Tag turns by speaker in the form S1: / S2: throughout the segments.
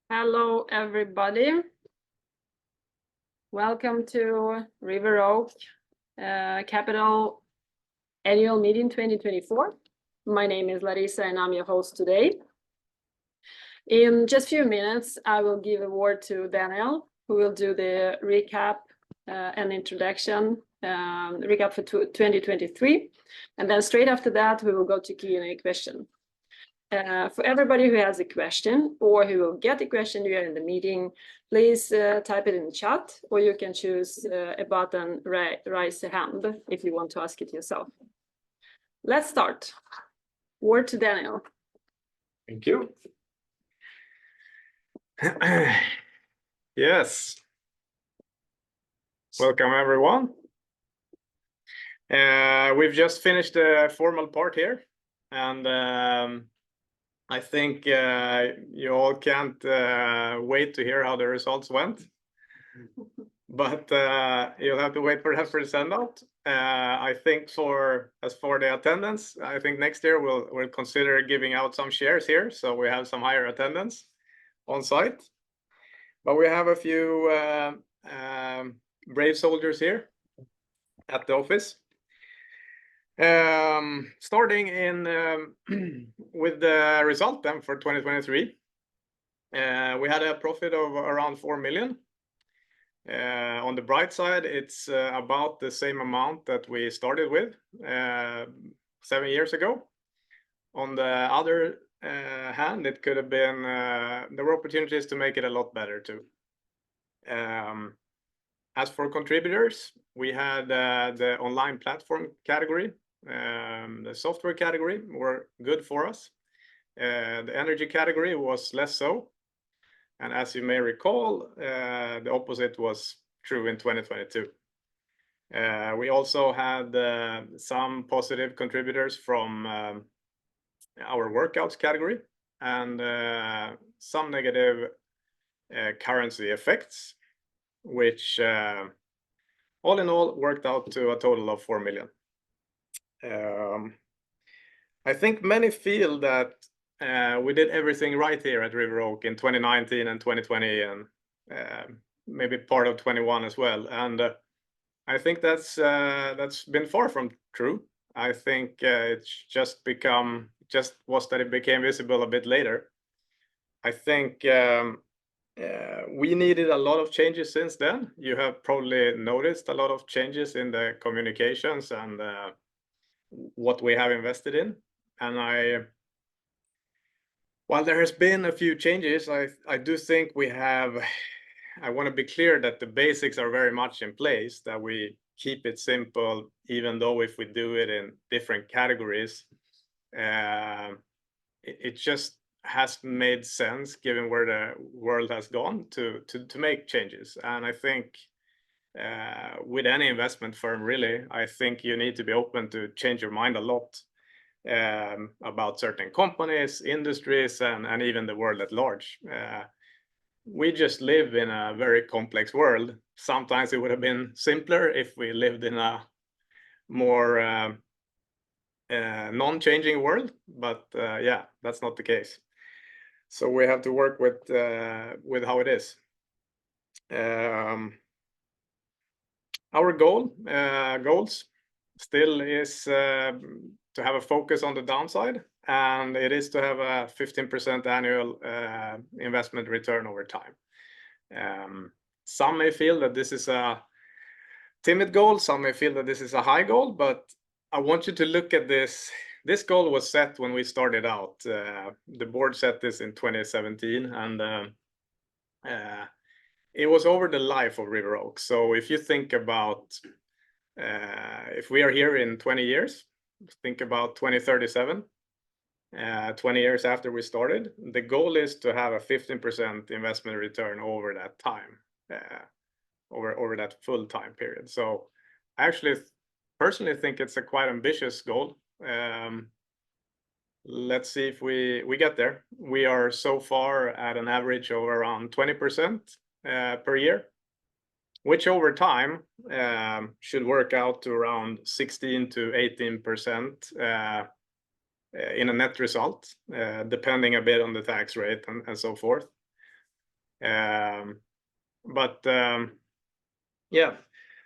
S1: Hello, everybody. Welcome to River Oak Capital Annual Meeting 2024. My name is Larisa and I'm your host today. In just a few minutes, I will give a word to Daniel, who will do the recap and introduction, recap for 2023. And then straight after that, we will go to Q&A question. For everybody who has a question or who will get a question during the meeting, please type it in the chat, or you can choose a button, raise a hand, if you want to ask it yourself. Let's start. Word to Daniel.
S2: Thank you. Yes. Welcome, everyone. We've just finished the formal part here, and I think you all can't wait to hear how the results went. But you'll have to wait for that for the send out. I think as for the attendance, I think next year we'll consider giving out some shares here, so we have some higher attendance on site. But we have a few brave soldiers here at the office. Starting in with the result then for 2023, we had a profit of around 4 million. On the bright side, it's about the same amount that we started with 7 years ago. On the other hand, it could have been there were opportunities to make it a lot better too. As for contributors, we had the online platform category, the software category were good for us. The energy category was less so. And as you may recall, the opposite was true in 2022. We also had some positive contributors from our workouts category and some negative currency effects, which all in all worked out to a total of 4 million. I think many feel that we did everything right here at River Oak in 2019 and 2020 and maybe part of 21 as well. And I think that's been far from true. I think it's just was that it became visible a bit later. I think we needed a lot of changes since then. You have probably noticed a lot of changes in the communications and what we have invested in. And while there has been a few changes, I do think I want to be clear that the basics are very much in place, that we keep it simple, even though if we do it in different categories, it just has made sense given where the world has gone to make changes. And I think with any investment firm, really, I think you need to be open to change your mind a lot about certain companies, industries, and even the world at large. We just live in a very complex world. Sometimes it would have been simpler if we lived in a more non-changing world, but yeah, that's not the case. So we have to work with how it is. Our goals still is to have a focus on the downside, and it is to have a 15% annual investment return over time. Some may feel that this is a timid goal, some may feel that this is a high goal, but I want you to look at this. This goal was set when we started out. The board set this in 2017, and it was over the life of River Oak. So if you think about if we are here in 20 years, think about 2037, 20 years after we started, the goal is to have a 15% investment return over that time, over that full time period. So I actually personally think it's a quite ambitious goal. Let's see if we get there. We are so far at an average of around 20% per year. which over time should work out to around 16 to 18% in a net result, depending a bit on the tax rate and so forth. Yeah,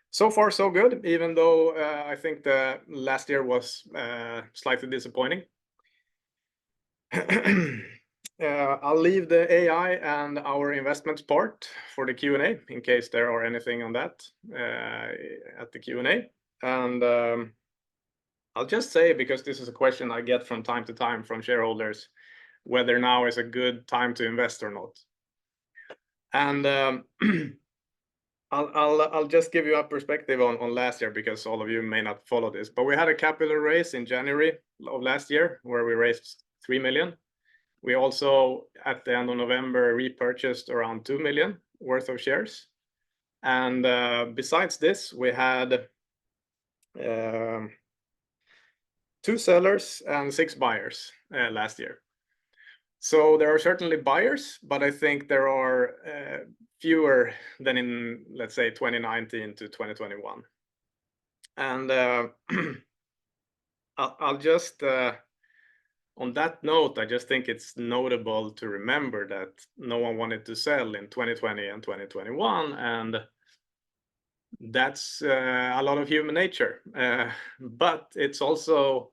S2: so far so good, even though I think the last year was slightly disappointing. I'll leave the AI and our investments part for the Q&A in case there are anything on that at the Q&A. And I'll just say, because this is a question I get from time to time from shareholders, whether now is a good time to invest or not. And I'll just give you a perspective on last year, because all of you may not follow this, but we had a capital raise in January of last year where we raised 3 million. We also, at the end of November, repurchased around 2 million worth of shares. And besides this, we had 2 sellers and 6 buyers last year. So there are certainly buyers, but I think there are fewer than in, let's say, 2019 to 2021. And I'll just, on that note, I just think it's notable to remember that no one wanted to sell in 2020 and 2021, and that's a lot of human nature. But it's also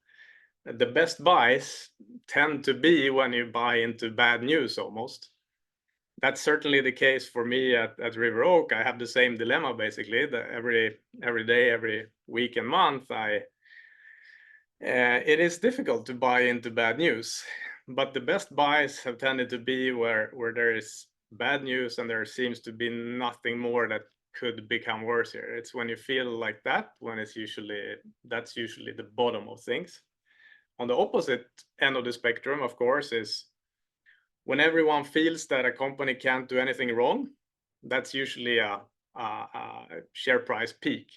S2: the best buys tend to be when you buy into bad news almost. That's certainly the case for me at River Oak. I have the same dilemma basically. Every day, every week and month, it is difficult to buy into bad news. But the best buys have tended to be where there is bad news and there seems to be nothing more that could become worse here. It's when you feel like that, when that's usually the bottom of things. On the opposite end of the spectrum, of course, is when everyone feels that a company can't do anything wrong. That's usually a share price peak.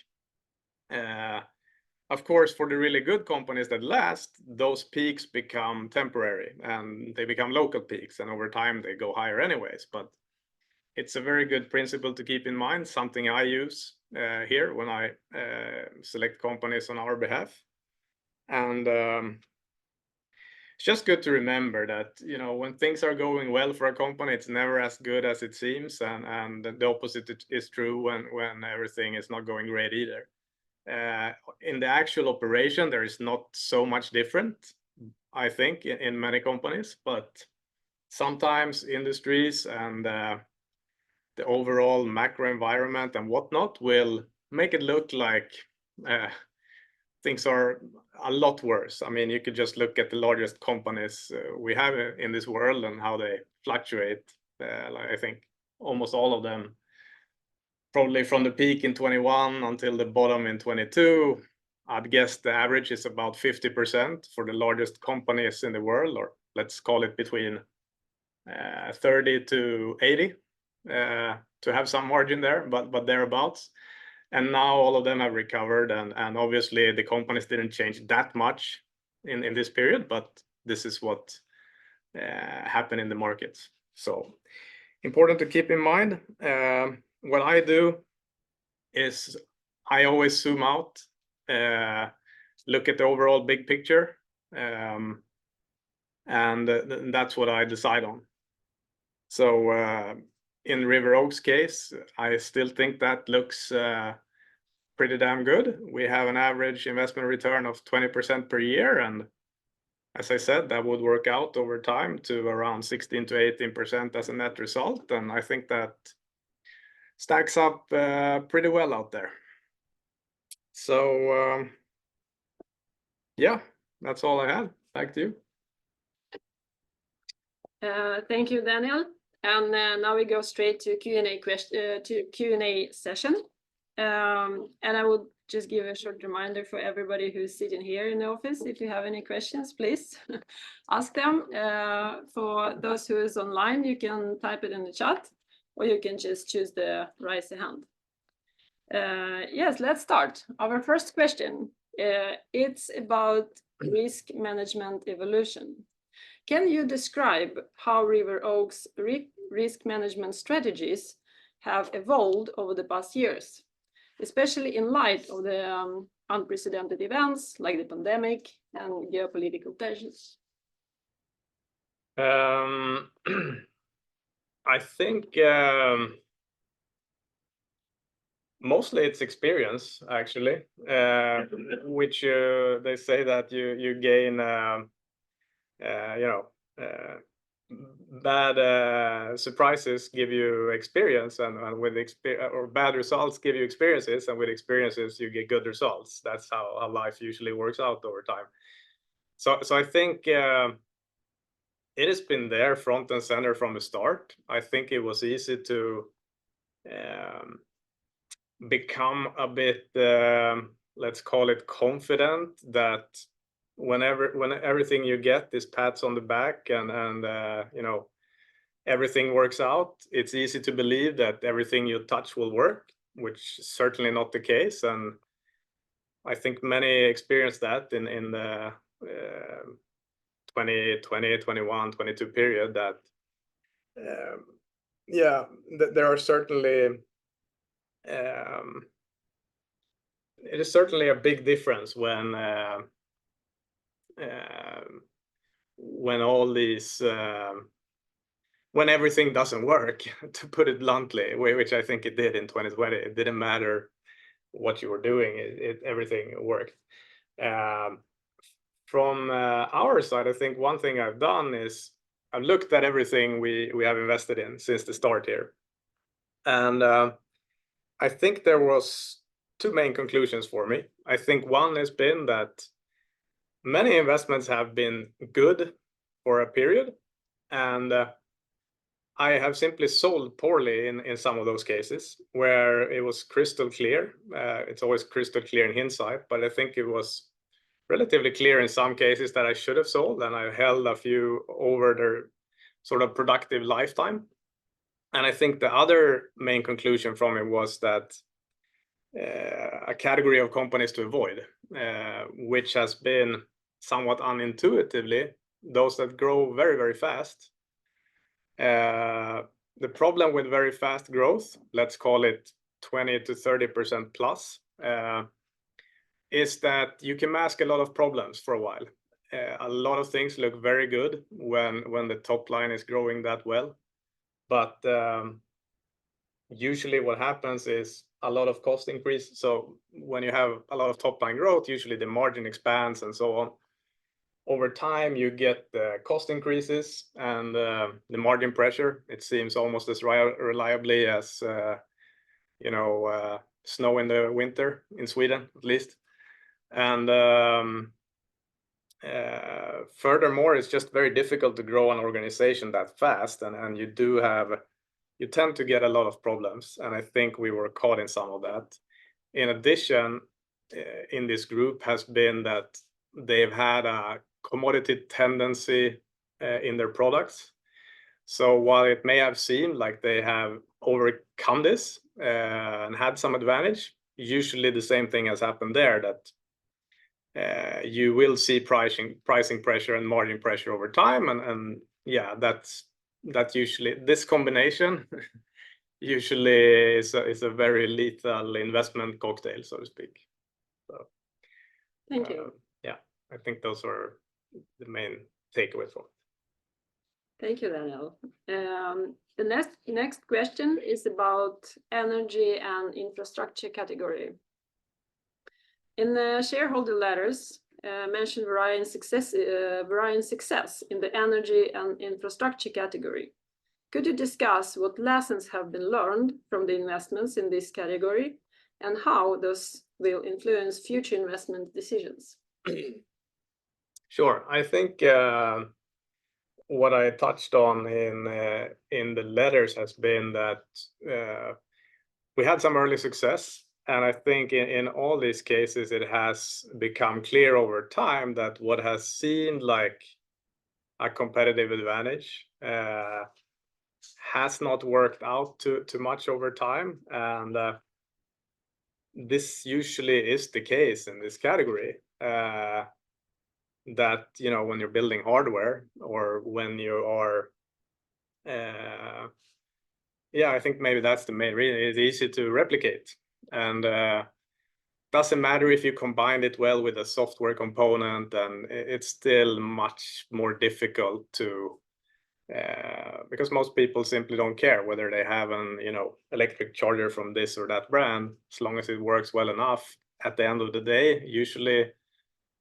S2: Of course, for the really good companies that last, those peaks become temporary and they become local peaks, and over time they go higher anyways. But it's a very good principle to keep in mind, something I use here when I select companies on our behalf. And it's just good to remember that, you know, when things are going well for a company, it's never as good as it seems, and the opposite is true when everything is not going great either. In the actual operation, there is not so much different, I think, in many companies, but sometimes industries and the overall macro environment and whatnot will make it look like things are a lot worse. I mean, you could just look at the largest companies we have in this world and how they fluctuate. I think almost all of them, probably from the peak in 21 until the bottom in 22, I'd guess the average is about 50% for the largest companies in the world, or let's call it between 30 to 80 to have some margin there, but thereabouts. And now all of them have recovered, and obviously the companies didn't change that much in this period, but this is what happened in the markets. So important to keep in mind. What I do is I always zoom out, look at the overall big picture, and that's what I decide on. So in River Oak's case, I still think that looks pretty damn good. We have an average investment return of 20% per year, and as I said, that would work out over time to around 16 to 18% as a net result, and I think that stacks up pretty well out there. So yeah, that's all I had. Back to you.
S1: Thank you, Daniel. And now we go straight to Q&A session. And I will just give a short reminder for everybody who's sitting here in the office. If you have any questions, please ask them. For those who is online, you can type it in the chat, or you can just choose the raise a hand. Yes, let's start. Our first question, it's about risk management evolution. Can you describe how River Oak's risk management strategies have evolved over the past years, especially in light of the unprecedented events like the pandemic and geopolitical tensions?
S2: I think mostly it's experience, actually, which they say that you gain, bad surprises give you experience, and with or bad results give you experiences, and with experiences you get good results. That's how life usually works out over time. So I think it has been there front and center from the start. I think it was easy to become a bit, let's call it, confident that when everything you get is pats on the back, and everything works out, it's easy to believe that everything you touch will work, which is certainly not the case. And I think many experienced that in the 2020, 21, 22 period, that there are certainly it is certainly a big difference when all these when everything doesn't work, to put it bluntly, which I think it did in 2020. It didn't matter what you were doing, everything worked. From our side, I think one thing I've done is I've looked at everything we have invested in since the start here, and I think there was two main conclusions for me. I think one has been that many investments have been good for a period, and I have simply sold poorly in some of those cases where it was crystal clear. It's always crystal clear in hindsight, but I think it was relatively clear in some cases that I should have sold, and I held a few over their sort of productive lifetime. And I think the other main conclusion from it was that a category of companies to avoid, which has been somewhat unintuitively those that grow very, very fast. The problem with very fast growth, let's call it 20 to 30% plus, is that you can mask a lot of problems for a while. A lot of things look very good when the top line is growing that well, but usually what happens is a lot of cost increase. So when you have a lot of top line growth, usually the margin expands and so on. Over time, you get the cost increases and the margin pressure. It seems almost as reliably as snow in the winter in Sweden, at least. And furthermore, it's just very difficult to grow an organization that fast, and you tend to get a lot of problems, and I think we were caught in some of that. In addition, in this group has been that they've had a commodity tendency in their products. So while it may have seemed like they have overcome this and had some advantage, usually the same thing has happened there, that you will see pricing pressure and margin pressure over time, and yeah, that's usually, this combination usually is a very lethal investment cocktail, so to speak. So,
S1: thank you.
S2: Yeah, I think those are the main takeaways from it.
S1: Thank you, Daniel. The next question is about energy and infrastructure category. In the shareholder letters, mentioned Brian's success in the energy and infrastructure category. Could you discuss what lessons have been learned from the investments in this category and how those will influence future investment decisions?
S2: Sure. I think what I touched on in the letters has been that we had some early success. And I think in all these cases, it has become clear over time that what has seemed like a competitive advantage has not worked out too much over time. And this usually is the case in this category, that, when you're building hardware or when you are yeah, I think maybe that's the main reason. It's easy to replicate, and doesn't matter if you combine it well with a software component, and it's still much more difficult to because most people simply don't care whether they have an electric charger from this or that brand, as long as it works well enough. At the end of the day, usually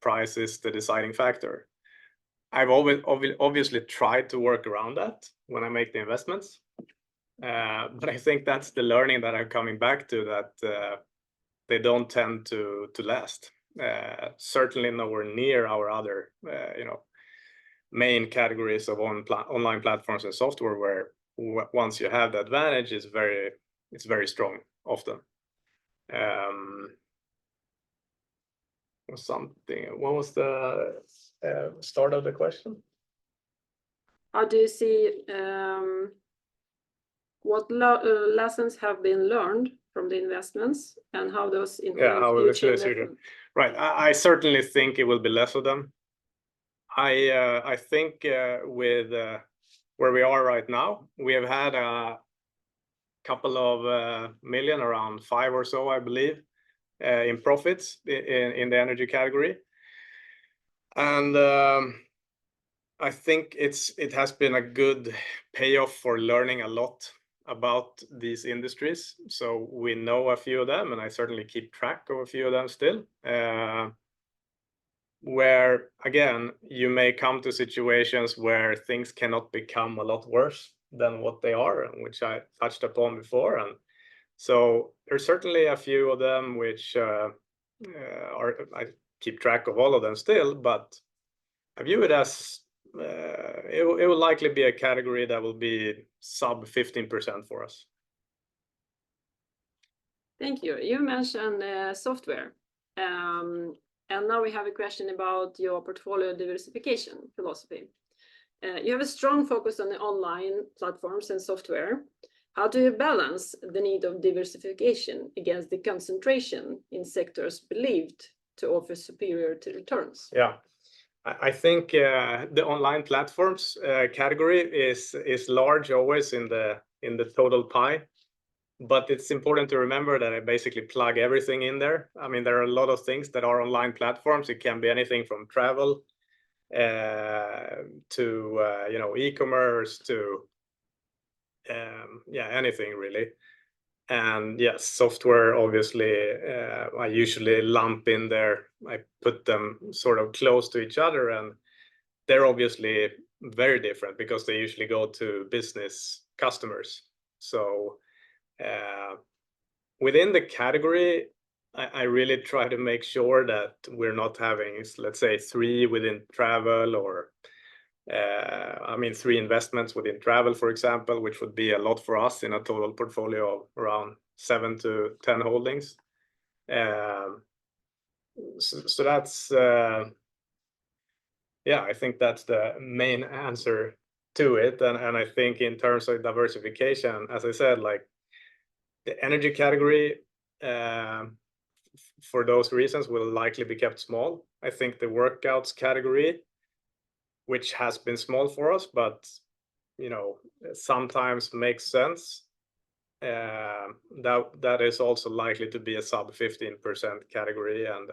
S2: price is the deciding factor. I've always obviously tried to work around that when I make the investments, but I think that's the learning that I'm coming back to, that they don't tend to last. Certainly nowhere near our other main categories of online platforms and software, where once you have the advantage, it's very strong often. What was the start of the question?
S1: How do you see what lessons have been learned from the investments, and how those influence future investments?
S2: Right, I certainly think it will be less of them. I think with where we are right now, we have had a couple of million, around 5 or so, I believe, in profits in the energy category, and I think it has been a good payoff for learning a lot about these industries. So we know a few of them, and I certainly keep track of a few of them still. Where again, you may come to situations where things cannot become a lot worse than what they are, which I touched upon before. And so there's certainly a few of them which I keep track of all of them still, but I view it as it will likely be a category that will be sub 15% for us.
S1: Thank you. You mentioned software. And now we have a question about your portfolio diversification philosophy. You have a strong focus on the online platforms and software. How do you balance the need of diversification against the concentration in sectors believed to offer superior returns?
S2: Yeah, I think the online platforms category is large always in the total pie. But it's important to remember that I basically plug everything in there. I mean, there are a lot of things that are online platforms. It can be anything from travel to e-commerce to anything really. And yes, software obviously I usually lump in there. I put them sort of close to each other, and they're obviously very different because they usually go to business customers. So within the category, I really try to make sure that we're not having, let's say, 3 within travel, or 3 investments within travel, for example, which would be a lot for us in a total portfolio of around 7 to 10 holdings. So that's I think that's the main answer to it. And I think in terms of diversification, as I said, like the energy category, for those reasons, will likely be kept small. I think the workouts category, which has been small for us, but sometimes makes sense, that is also likely to be a sub 15% category. And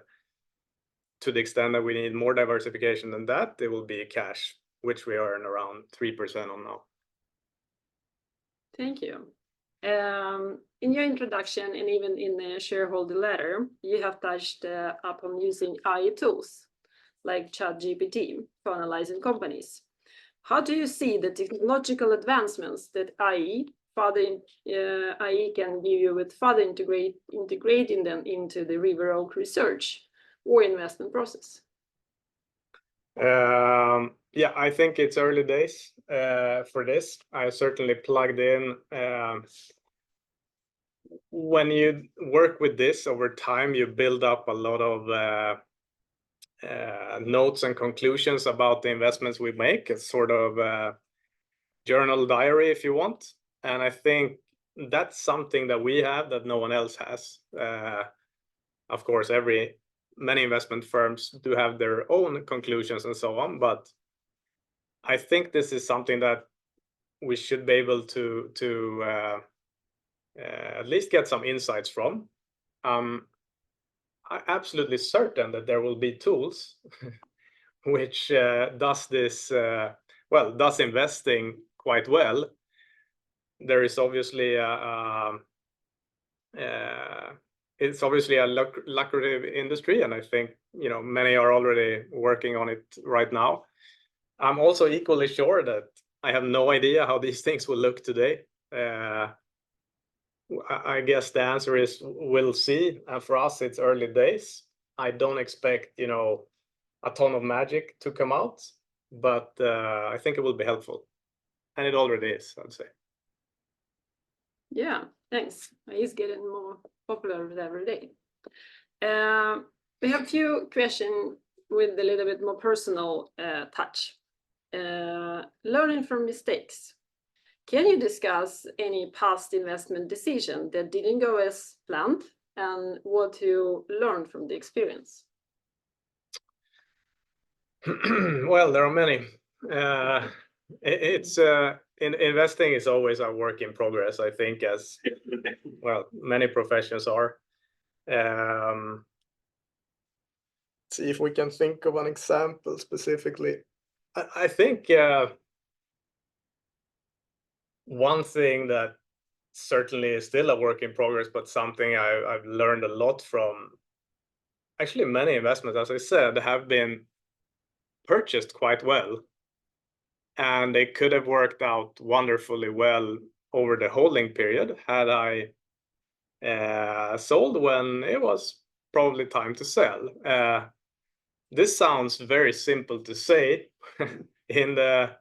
S2: to the extent that we need more diversification than that, it will be cash, which we earn around 3% on now.
S1: Thank you. In your introduction, and even in the shareholder letter, you have touched upon using AI tools like ChatGPT for analyzing companies. How do you see the technological advancements that AI can give you with further integrating them into the River Oak research or investment process?
S2: I think it's early days for this. I certainly plugged in. When you work with this over time, you build up a lot of notes and conclusions about the investments we make. It's sort of a journal diary, if you want. And I think that's something that we have that no one else has. Of course, many investment firms do have their own conclusions and so on, but I think this is something that we should be able to at least get some insights from. I'm absolutely certain that there will be tools which does this does investing quite well. There is obviously it's obviously a lucrative industry, and I think many are already working on it right now. I'm also equally sure that I have no idea how these things will look today. I guess the answer is we'll see. And for us, it's early days. I don't expect a ton of magic to come out, but I think it will be helpful, and it already is, I'd say.
S1: Yeah, thanks. It's getting more popular every day. We have a few questions with a little bit more personal touch. Learning from mistakes. Can you discuss any past investment decision that didn't go as planned and what you learned from the experience?
S2: Well, there are many. Investing is always a work in progress, I think, as many professions are. Let's see if we can think of an example specifically. I think one thing that certainly is still a work in progress, but something I've learned a lot from, actually many investments, as I said, have been purchased quite well, and they could have worked out wonderfully well over the holding period had I sold when it was probably time to sell. This sounds very simple to say. In the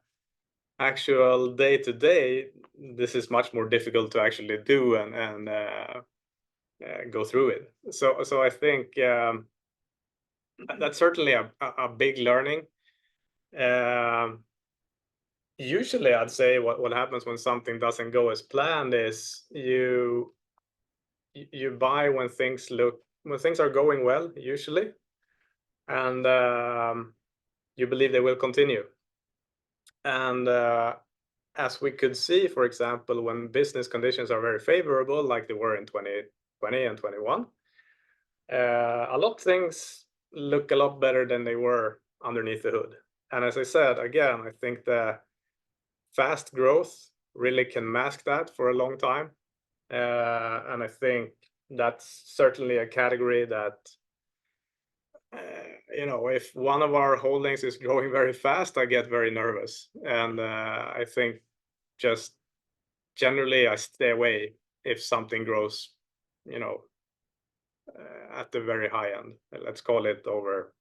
S2: actual day-to-day, this is much more difficult to actually do and go through it. So I think that's certainly a big learning. Usually, I'd say what happens when something doesn't go as planned is you buy when things are going well, usually, and you believe they will continue. And as we could see, for example, when business conditions are very favorable, like they were in 2020 and 21, a lot of things look a lot better than they were underneath the hood. And as I said, again, I think the fast growth really can mask that for a long time. And I think that's certainly a category that, if one of our holdings is growing very fast, I get very nervous. And I think just generally I stay away if something grows, at the very high end. Let's call it over.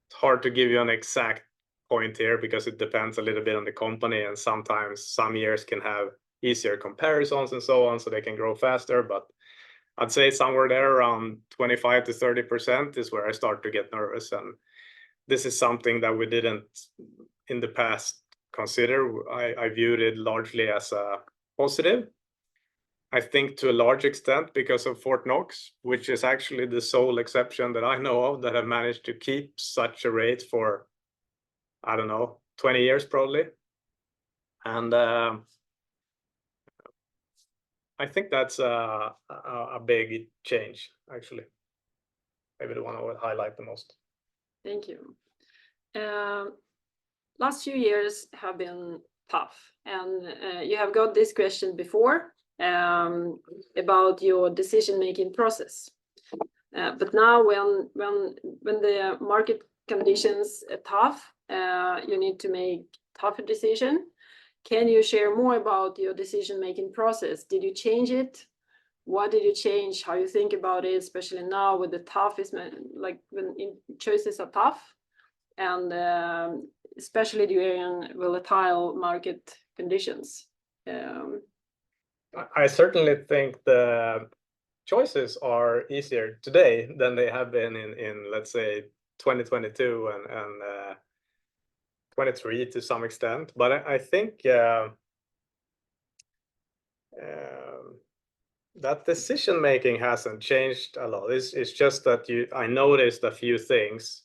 S2: It's hard to give you an exact point here because it depends a little bit on the company, and sometimes some years can have easier comparisons and so on, so they can grow faster. But I'd say somewhere there around 25 to 30% is where I start to get nervous. And this is something that we didn't in the past consider. I viewed it largely as a positive. I think to a large extent because of Fort Knox, which is actually the sole exception that I know of that have managed to keep such a rate for, I don't know, 20 years probably. And I think that's a big change, actually. Maybe the one I would highlight the most.
S1: Thank you. Last few years have been tough, and you have got this question before about your decision-making process. But now, when the market conditions are tough, you need to make tougher decision. Can you share more about your decision-making process? Did you change it? What did you change? How you think about it, especially now with the toughest, like when choices are tough, and especially during volatile market conditions.
S2: I certainly think the choices are easier today than they have been in let's say 2022 and 23 to some extent. But I think that decision making hasn't changed a lot. It's just that I noticed a few things,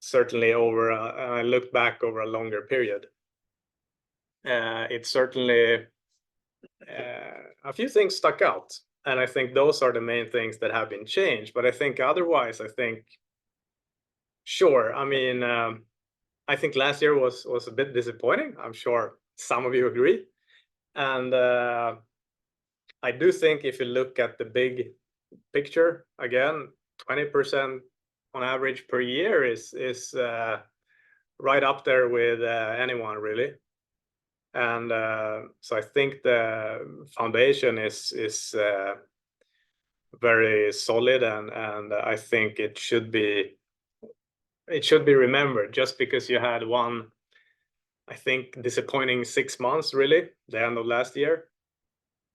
S2: certainly over I looked back over a longer period. it certainly a few things stuck out, and I think those are the main things that have been changed. But I think otherwise, I think sure. I mean, I think last year was a bit disappointing. I'm sure some of you agree, and I do think if you look at the big picture again, 20% on average per year is right up there with anyone really. And so I think the foundation is very solid, and I think it should be remembered. Just because you had one, I think, disappointing 6 months, really, the end of last year,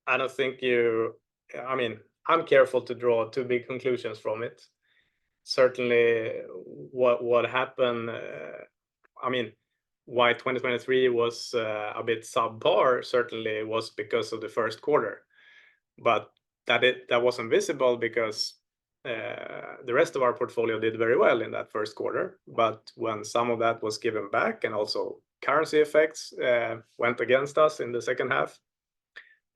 S2: I don't think I mean, I'm careful to draw too big conclusions from it. Certainly, what happened, I mean, why 2023 was a bit subpar certainly was because of the first quarter, but that wasn't visible because the rest of our portfolio did very well in that first quarter. But when some of that was given back and also currency effects went against us in the second half,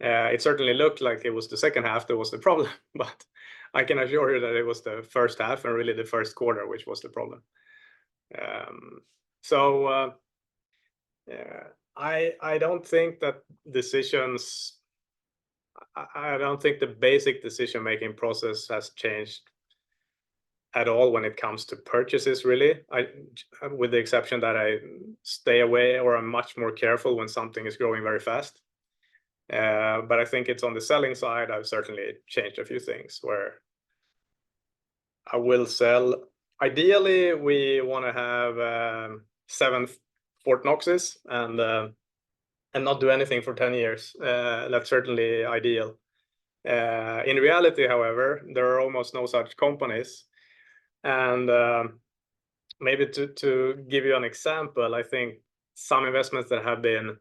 S2: it certainly looked like it was the second half that was the problem. But I can assure you that it was the first half and really the first quarter which was the problem. So I don't think that decisions. I don't think the basic decision-making process has changed at all when it comes to purchases, really. With the exception that I stay away or I'm much more careful when something is growing very fast. But I think it's on the selling side, I've certainly changed a few things where I will sell. Ideally, we want to have 7 Fort Knoxes and not do anything for 10 years. That's certainly ideal. In reality, however, there are almost no such companies. And maybe to give you an example, I think some investments that have been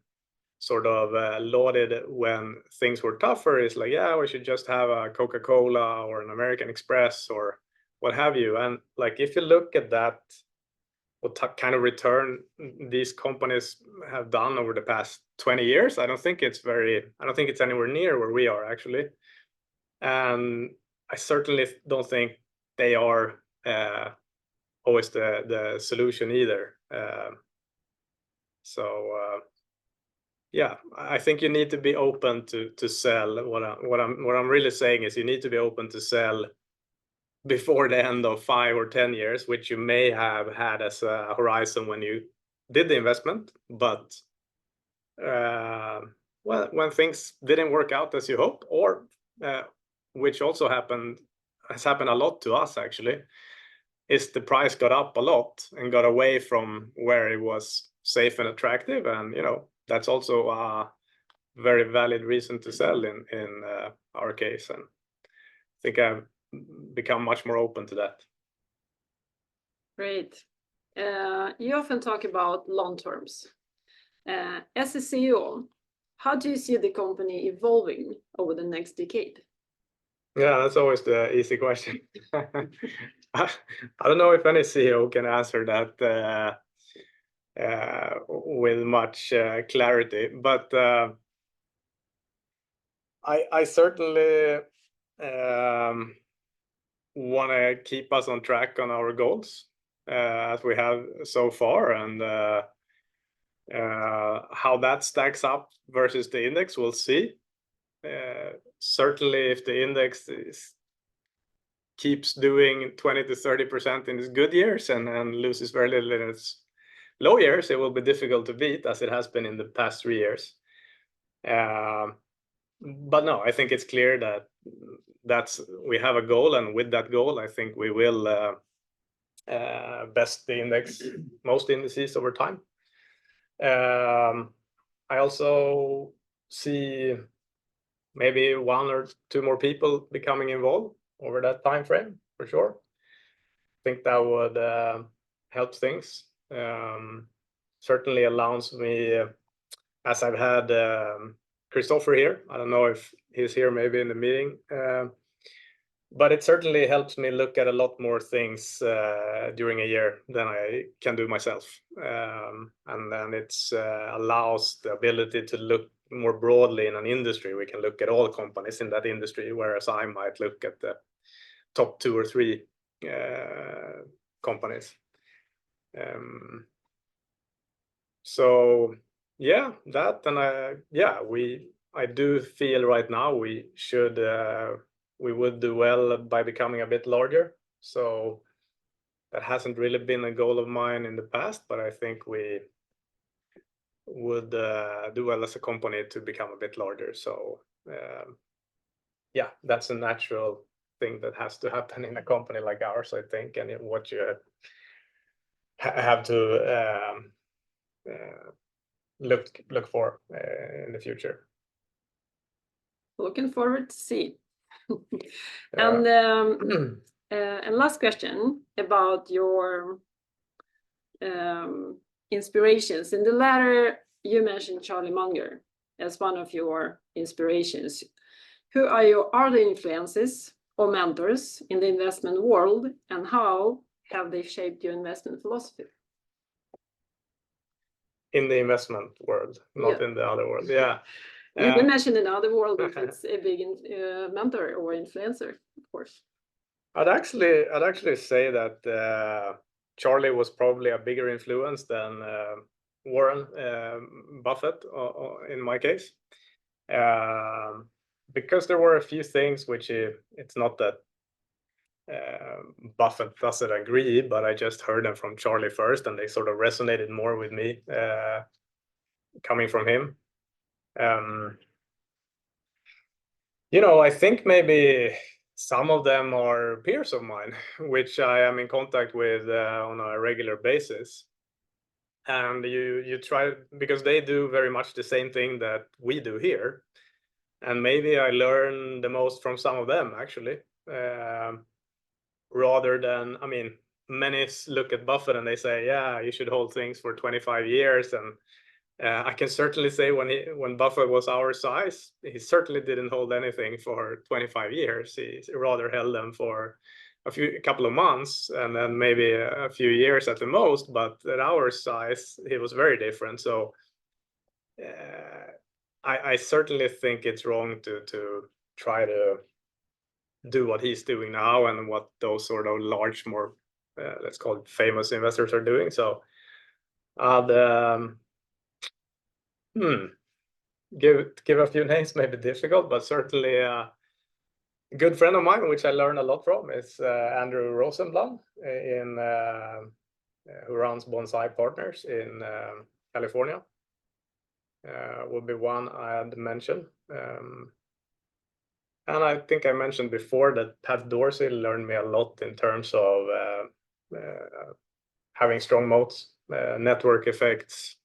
S2: sort of lauded when things were tougher is like, yeah, we should just have a Coca-Cola or an American Express or what have you. And like, if you look at that, what kind of return these companies have done over the past 20 years, I don't think it's anywhere near where we are actually. And I certainly don't think they are always the solution either. Yeah, I think you need to be open to sell. What I'm really saying is you need to be open to sell before the end of 5 or 10 years, which you may have had as a horizon when you did the investment. But when things didn't work out as you hoped, or which also has happened a lot to us actually, is the price got up a lot and got away from where it was safe and attractive, and that's also a very valid reason to sell in our case. And I think I've become much more open to that.
S1: Great. You often talk about long terms. As a CEO, how do you see the company evolving over the next decade?
S2: Yeah, that's always the easy question. I don't know if any CEO can answer that with much clarity, but I certainly want to keep us on track on our goals as we have so far, and how that stacks up versus the index, we'll see. Certainly, if the index keeps doing 20 to 30% in its good years and loses very little in its low years, it will be difficult to beat, as it has been in the past 3 years. But no, I think it's clear that we have a goal, and with that goal, I think we will best the index, most indices over time. I also see maybe 1 or 2 more people becoming involved over that time frame, for sure. I think that would help things. Certainly allows me, as I've had Christopher here, I don't know if he's here maybe in the meeting, But it certainly helps me look at a lot more things during a year than I can do myself. And then it's allows the ability to look more broadly in an industry. We can look at all companies in that industry, whereas I might look at the top 2 or 3 companies. So yeah, that, and I do feel right now we should we would do well by becoming a bit larger. So that hasn't really been a goal of mine in the past, but I think we would do well as a company to become a bit larger. So yeah, that's a natural thing that has to happen in a company like ours, I think, and what you have to look for in the future.
S1: Looking forward to see.
S2: Yeah.
S1: And last question about your inspirations. In the letter, you mentioned Charlie Munger as one of your inspirations. Who are your other influences or mentors in the investment world, and how have they shaped your investment philosophy?
S2: In the investment world, not in the other world. Yeah.
S1: You can mention another world if it's a big mentor or influencer, of course.
S2: I'd actually say that Charlie was probably a bigger influence than Warren Buffett in my case, because there were a few things which it's not that Buffett doesn't agree, but I just heard them from Charlie first, and they sort of resonated more with me coming from him. I think maybe some of them are peers of mine, which I am in contact with on a regular basis. And you try, because they do very much the same thing that we do here. And maybe I learn the most from some of them, actually, rather than, many look at Buffett and they say, yeah, you should hold things for 25 years. And I can certainly say when Buffett was our size, he certainly didn't hold anything for 25 years. He rather held them for a couple of months and then maybe a few years at the most. But at our size, he was very different. So I certainly think it's wrong to try to do what he's doing now and what those sort of large, more let's call it famous investors are doing. So give a few names may be difficult, but certainly a good friend of mine, which I learned a lot from, is Andrew Rosenblum, who runs Bonsai Partners in California. Would be one I'd mention. And I think I mentioned before that Pat Dorsey learned me a lot in terms of having strong moats, network effects,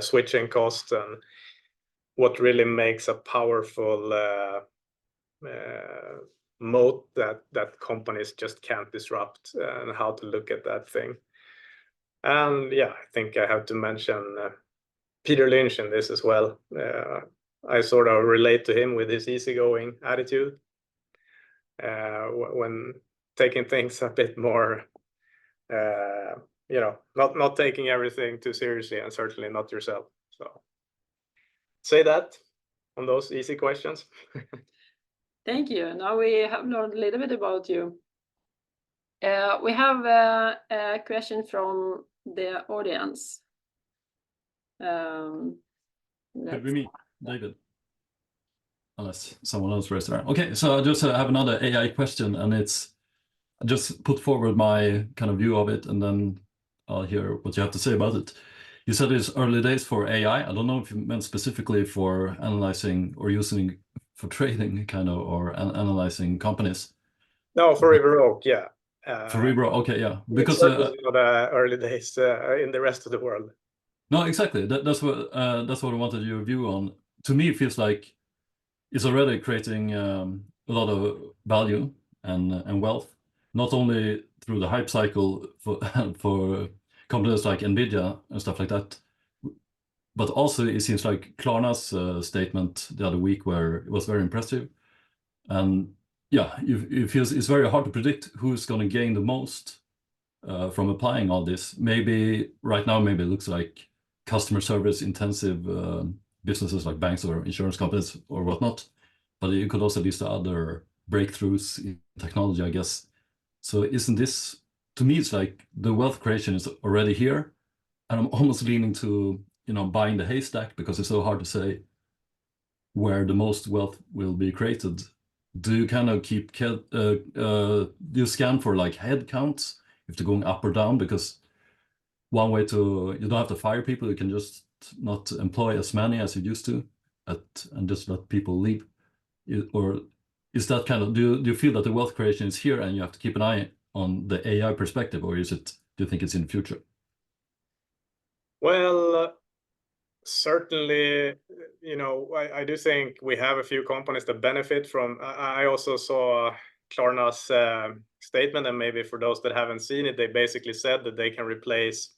S2: switching costs, and what really makes a powerful moat that companies just can't disrupt, and how to look at that thing. And yeah, I think I have to mention Peter Lynch in this as well. I sort of relate to him with his easygoing attitude when taking things a bit more, not taking everything too seriously, and certainly not yourself. So say that on those easy questions.
S1: Thank you. Now we have learned a little bit about you. We have a question from the audience.
S3: Could be me, David, unless someone else raised their hand. Okay, so I just have another AI question, and I just put forward my kind of view of it, and then I'll hear what you have to say about it. You said it's early days for AI. I don't know if you meant specifically for analyzing or using for trading, kind of, or analyzing companies.
S2: No, for River Oak, yeah.
S3: For River Oak, okay, yeah. Because
S2: early days in the rest of the world.
S3: No, exactly. That's what I wanted your view on. To me, it feels like it's already creating a lot of value and wealth, not only through the hype cycle for companies like Nvidia and stuff like that, but also it seems like Klarna's statement the other week, where it was very impressive, and yeah, it feels it's very hard to predict who's going to gain the most from applying all this. Maybe right now, maybe it looks like customer service intensive businesses like banks or insurance companies or whatnot. But you could also list other breakthroughs in technology, I guess. So isn't this, to me, it's like the wealth creation is already here. And I'm almost leaning to, buying the haystack because it's so hard to say where the most wealth will be created. Do you kind of do you scan for like head counts if they're going up or down? Because one way you don't have to fire people, you can just not employ as many as you used to and just let people leave. Or is that kind of, do you feel that the wealth creation is here and you have to keep an eye on the AI perspective, or do you think it's in the future?
S2: Well, certainly, I do think we have a few companies that benefit from. I also saw Klarna's statement, and maybe for those that haven't seen it, they basically said that they can replace,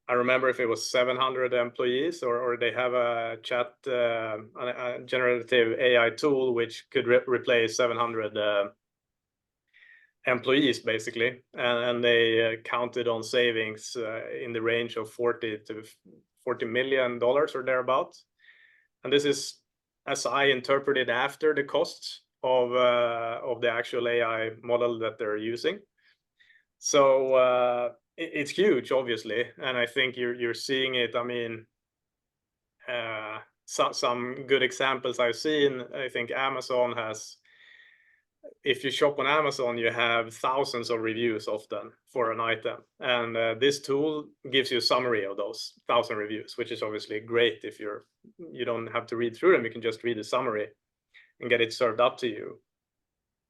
S2: I remember if it was 700 employees, or they have a chat, a generative AI tool which could replace 700 employees basically, and they counted on savings in the range of $40 million or thereabouts. And this is, as I interpreted, after the costs of the actual AI model that they're using. So it's huge, obviously, and I think you're seeing it. I mean, some good examples I've seen. I think Amazon has. If you shop on Amazon, you have thousands of reviews often for an item, and this tool gives you a summary of those 1,000 reviews, which is obviously great. If you don't have to read through them, you can just read the summary and get it served up to you.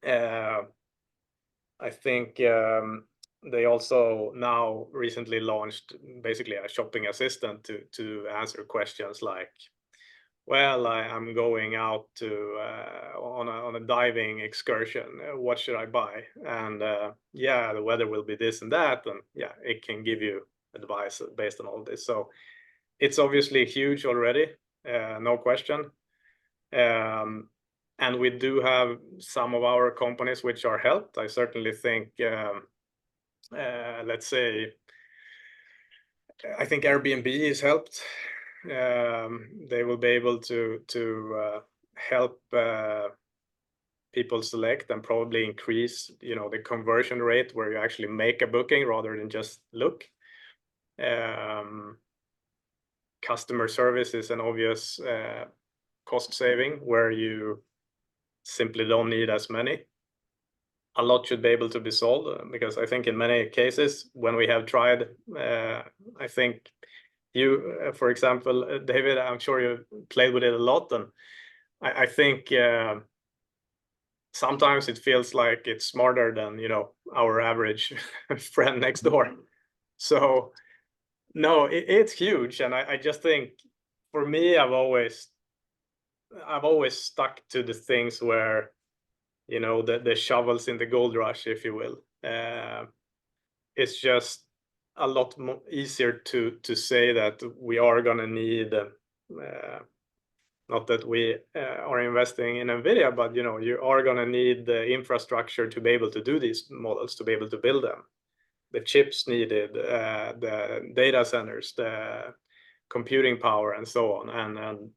S2: I think they also now recently launched basically a shopping assistant to answer questions like, well, I'm going out to on a diving excursion. What should I buy? And yeah, the weather will be this and that, and yeah, it can give you advice based on all this. So it's obviously huge already, no question. And we do have some of our companies which are helped. I certainly think, let's say, I think Airbnb is helped. They will be able to help people select and probably increase, the conversion rate where you actually make a booking rather than just look. Customer service is an obvious cost saving where you simply don't need as many. A lot should be able to be solved because I think in many cases when we have tried, I think you, for example, David, I'm sure you played with it a lot, and I think sometimes it feels like it's smarter than our average friend next door. So no, it's huge, and I just think for me, I've always stuck to the things where the shovels in the gold rush, if you will. It's just a lot more easier to say that we are going to need, not that we are investing in NVIDIA, but you are going to need the infrastructure to be able to do these models, to be able to build them. The chips needed, the data centers, the computing power, and so on. And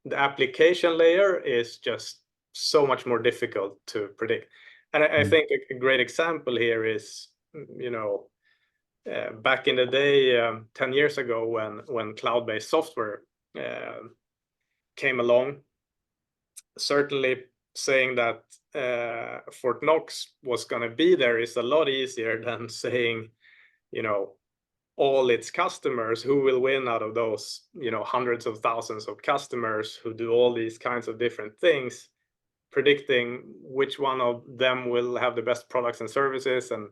S2: the application layer is just so much more difficult to predict. And I think a great example here is, back in the day, 10 years ago, when cloud-based software came along, certainly saying that Fort Knox was going to be there is a lot easier than saying, all its customers, who will win out of those, hundreds of thousands of customers who do all these kinds of different things. Predicting which one of them will have the best products and services and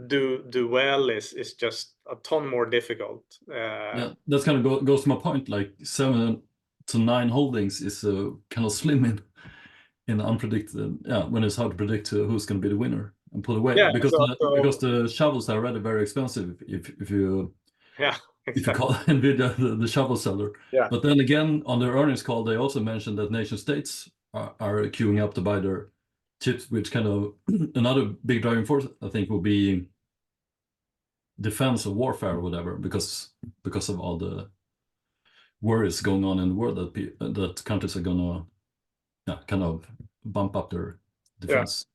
S2: do well is just a ton more difficult.
S3: Yeah, that's kind of goes to my point. Like 7 to 9 holdings is kind of slim in unpredicted. Yeah, when it's hard to predict who's going to be the winner and pull away.
S2: Yeah,
S3: because the shovels are already very expensive. If you if you call NVIDIA the shovel seller. But then again, on their earnings call, they also mentioned that nation states are queuing up to buy their chips, which kind of another big driving force, I think, will be defense or warfare or whatever, because of all the worries going on in the world that countries are gonna kind of bump up their defense.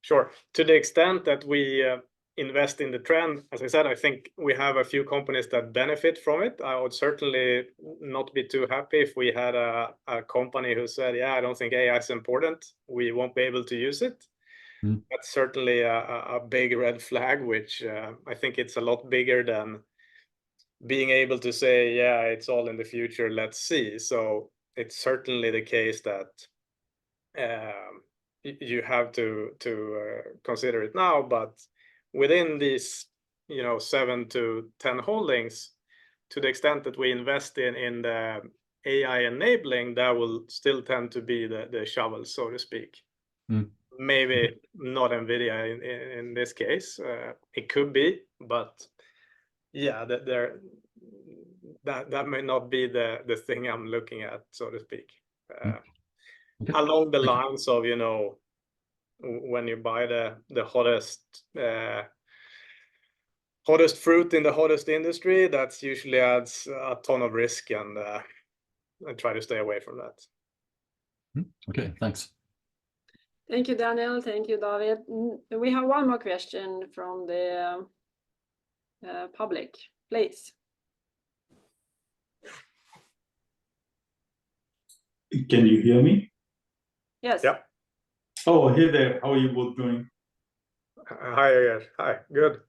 S2: Sure. To the extent that we invest in the trend, as I said, I think we have a few companies that benefit from it. I would certainly not be too happy if we had a company who said, yeah, I don't think AI is important, we won't be able to use it. That's certainly a big red flag, which I think it's a lot bigger than being able to say, yeah, it's all in the future, let's see. So it's certainly the case that you have to consider it now, but within these 7 to 10 holdings, to the extent that we invest in the AI enabling, that will still tend to be the shovel, so to speak. Maybe not NVIDIA in this case. It could be, but yeah, that may not be the thing I'm looking at, so to speak.
S3: Okay.
S2: Along the lines of, when you buy the hottest fruit in the hottest industry, that usually adds a ton of risk, and I try to stay away from that.
S3: Okay, thanks.
S1: Thank you, Daniel. Thank you, David. We have one more question from the public, please.
S4: Can you hear me?
S1: Yes.
S2: Yeah.
S4: Oh, hey there. How are you both doing?
S2: Hi again. Hi. Good.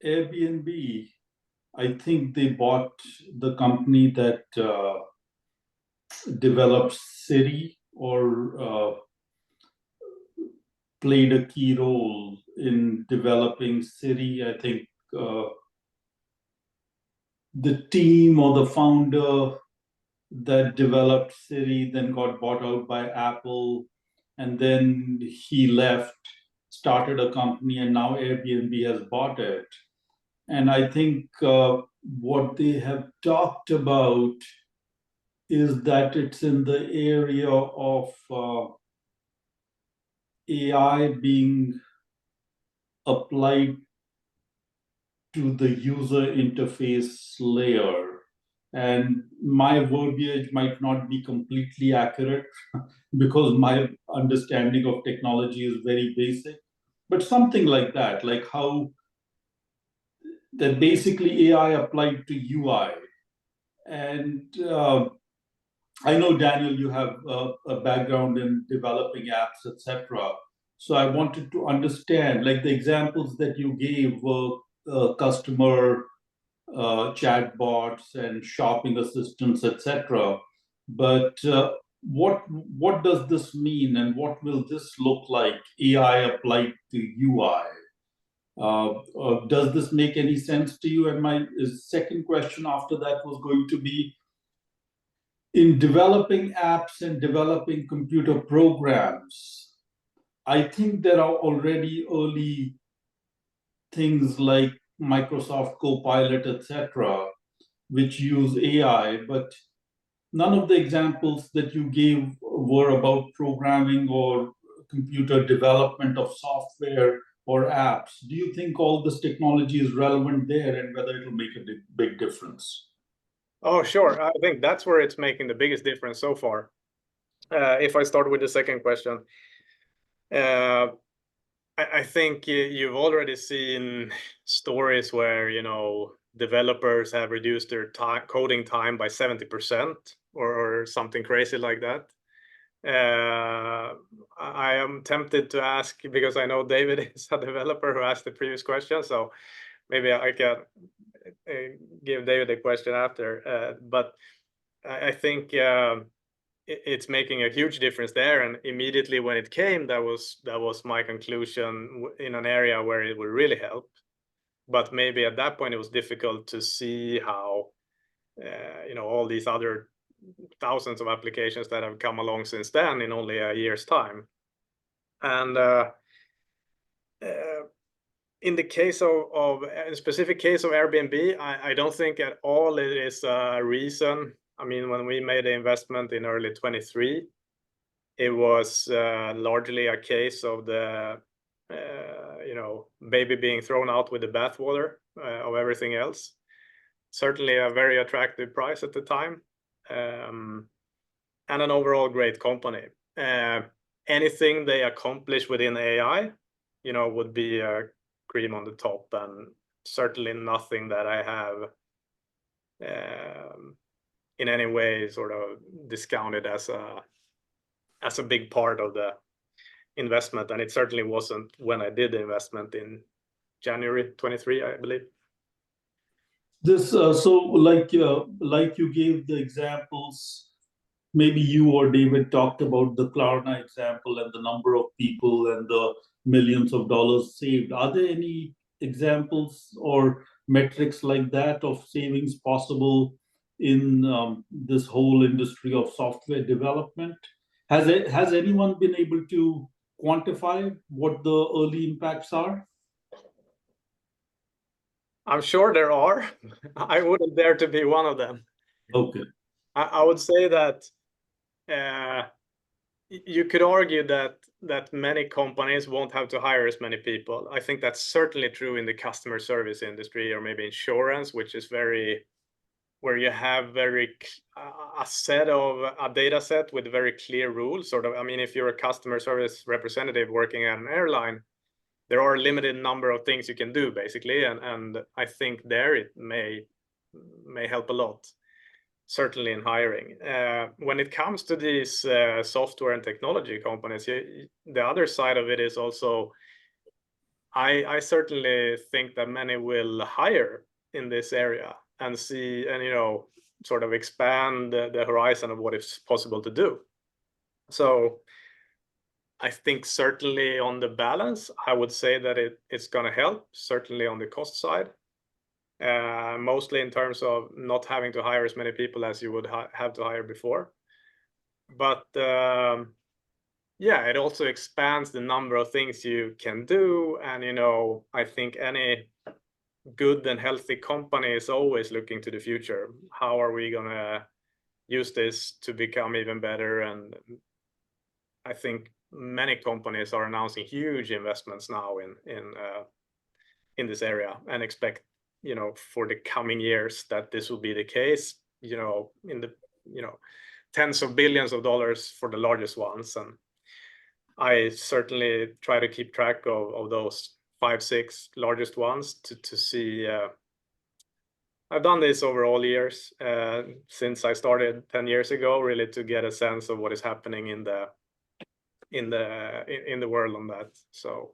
S4: Airbnb, I think they bought the company that developed Siri, or played a key role in developing Siri. I think the team or the founder that developed Siri then got bought out by Apple, and then he left, started a company, and now Airbnb has bought it. And I think what they have talked about is that it's in the area of AI being applied to the user interface layer. And my verbiage might not be completely accurate because my understanding of technology is very basic, but something like that, like how that basically AI applied to UI. And I know, Daniel, you have a background in developing apps, etc. So I wanted to understand, like the examples that you gave were customer chatbots and shopping assistants, etc. But what does this mean, and what will this look like, AI applied to UI? Does this make any sense to you? And my second question after that was going to be, in developing apps and developing computer programs, I think there are already early things like Microsoft Copilot, etc., which use AI, but none of the examples that you gave were about programming or computer development of software or apps. Do you think all this technology is relevant there, and whether it will make a big difference?
S2: Oh, sure. I think that's where it's making the biggest difference so far. If I start with the second question, I think you've already seen stories where developers have reduced their coding time by 70% or something crazy like that. I am tempted to ask, because I know David is a developer who asked the previous question, so maybe I can give David a question after. But I think it's making a huge difference there, and immediately when it came, that was my conclusion in an area where it would really help. But maybe at that point it was difficult to see how all these other thousands of applications that have come along since then in only a year's time. And in the case of in specific case of Airbnb, I don't think at all it is a reason I mean, when we made the investment in early 23, it was largely a case of the baby being thrown out with the bathwater of everything else. Certainly a very attractive price at the time, and an overall great company. Anything they accomplish within AI, would be a cream on the top, and certainly nothing that I have in any way sort of discounted as a big part of the investment, and it certainly wasn't when I did the investment in January 23, I believe.
S4: This so like you gave the examples, maybe you or David talked about the Klarna example and the number of people and the millions of dollars saved. Are there any examples or metrics like that of savings possible in this whole industry of software development? Has anyone been able to quantify what the early impacts are?
S2: I'm sure there are. I wouldn't dare to be one of them.
S4: Okay.
S2: I would say that you could argue that many companies won't have to hire as many people. I think that's certainly true in the customer service industry, or maybe insurance, which is where you have a data set with very clear rules. Sort of, I mean, if you're a customer service representative working at an airline, there are a limited number of things you can do, basically, and I think there it may help a lot, certainly in hiring. When it comes to these software and technology companies, the other side of it is also, I certainly think that many will hire in this area and see, and sort of expand the horizon of what is possible to do. So I think certainly on the balance, I would say that it's going to help, certainly on the cost side, mostly in terms of not having to hire as many people as you would have to hire before. But yeah, it also expands the number of things you can do. And, I think any good and healthy company is always looking to the future. How are we going to use this to become even better? And I think many companies are announcing huge investments now in this area, and expect for the coming years that this will be the case, in the tens of billions of dollars for the largest ones. And I certainly try to keep track of those 5-6 largest ones to see. I've done this over all years since I started 10 years ago, really, to get a sense of what is happening in the world on that. So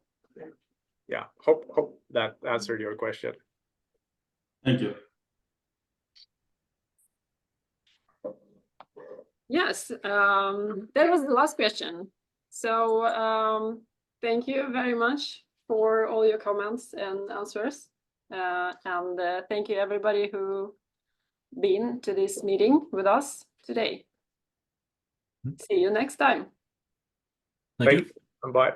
S2: yeah, hope that answered your question.
S4: Thank you.
S1: Yes, that was the last question. So thank you very much for all your comments and answers. And thank you everybody who been to this meeting with us today. See you next time.
S3: Thank you.
S2: And bye.